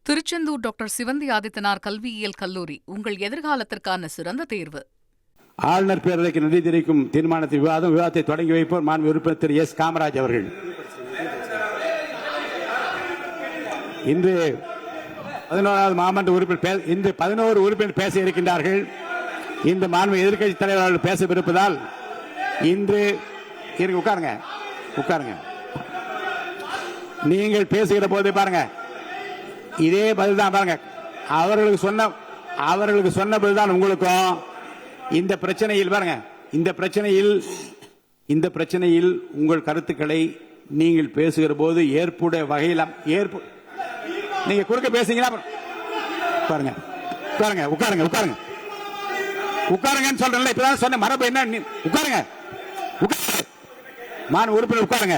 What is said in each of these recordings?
Tiruchendur doctor Sivanthi Adithanar கல்வியியல் கல்லூரி உங்கள் எதிர்காலத்திற்கான சிறந்த தேர்வு. ஆளுநர் பேரவைக்கு நன்றி தெரிவிக்கும் தீர்மானத்தை விவாதத்தை தொடங்கி வைப்போர் மாண்பு உறுப்பினர் திரு எஸ் காமராஜ் அவர்கள். இன்று 11வது மாமன்ற உறுப்பினர் இன்று 11 உறுப்பினர் பேச இருக்கின்றார்கள். இந்த மாண்பு எதிர்க்கட்சி தலைவர்கள் பேசவிருப்பதால் இன்று உட்காருங்க உட்காருங்க. நீங்கள் பேசுகிற போது பாருங்க, இதே பதில் தான் பாருங்க. அவர்களுக்கு சொன்ன பதில்தான் உங்களுக்கும். இந்த பிரச்சனையில் பாருங்க, இந்த பிரச்சனையில் உங்கள் கருத்துக்களை நீங்கள் பேசுகிற போது ஏற்புடைய வகையில் நீங்க குறுக்க பேசுறீங்களா? பாருங்க உட்காருங்க உட்காருங்க உட்காருங்க உட்காருங்கன்னு சொல்றேன்ல, இப்பதான் சொன்ன மரபு என்ன? உட்காருங்க மான் உறுப்பினர் உட்காருங்க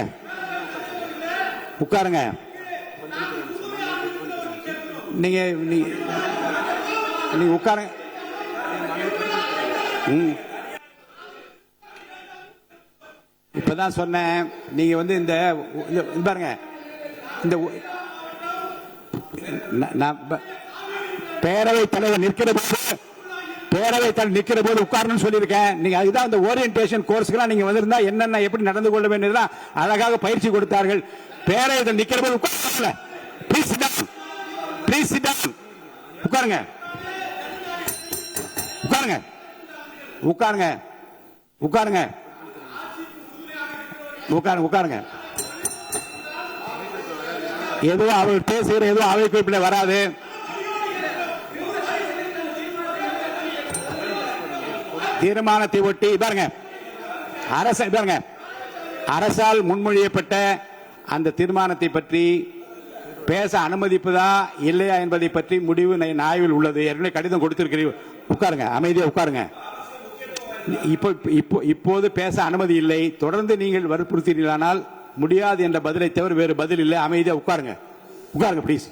உட்காருங்க. நீங்க உட்காருங்க. இப்பதான் சொன்னேன். நீங்க இந்த பாருங்க, இந்த பேரவைத் தலைவர் நிற்கிற போது உட்காரணும்னு சொல்லியிருக்கேன். நீங்க அதுதான் இந்த ஓரியன்டேஷன் கோர்ஸ்க்குலாம் நீங்க வந்திருந்தா என்னென்ன எப்படி நடந்து கொள்ள வேண்டியதுதான் அழகாக பயிற்சி கொடுத்தார்கள். பேரவையில் நிற்கிற போது உட்கார Please sit down. உட்காருங்க உட்காருங்க உட்காருங்க உட்காருங்க உட்காருங்க உட்காருங்க. எதுவும் அவர் பேசுகிற எதுவும் அவை குறிப்பிட வராது. தீர்மானத்தை ஒட்டி பாருங்க, அரசால் முன்மொழியப்பட்ட அந்த தீர்மானத்தை பற்றி பேச அனுமதிப்பதா இல்லையா என்பதை பற்றி முடிவு ஆய்வில் உள்ளது. ஏற்கனவே கடிதம் கொடுத்திருக்கிறீர்கள். உட்காருங்க, அமைதியா உட்காருங்க. இப்போது பேச அனுமதி இல்லை. தொடர்ந்து நீங்கள் வற்புறுத்தீர்களானால் முடியாது என்ற பதிலை தவிர வேறு பதில் இல்லை. அமைதியா உட்காருங்க உட்காருங்க ப்ளீஸ்.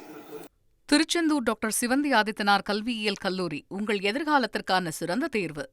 திருச்செந்தூர் டாக்டர் சிவந்தி ஆதித்தனார் கல்வியியல் கல்லூரி உங்கள் எதிர்காலத்திற்கான சிறந்த தேர்வு.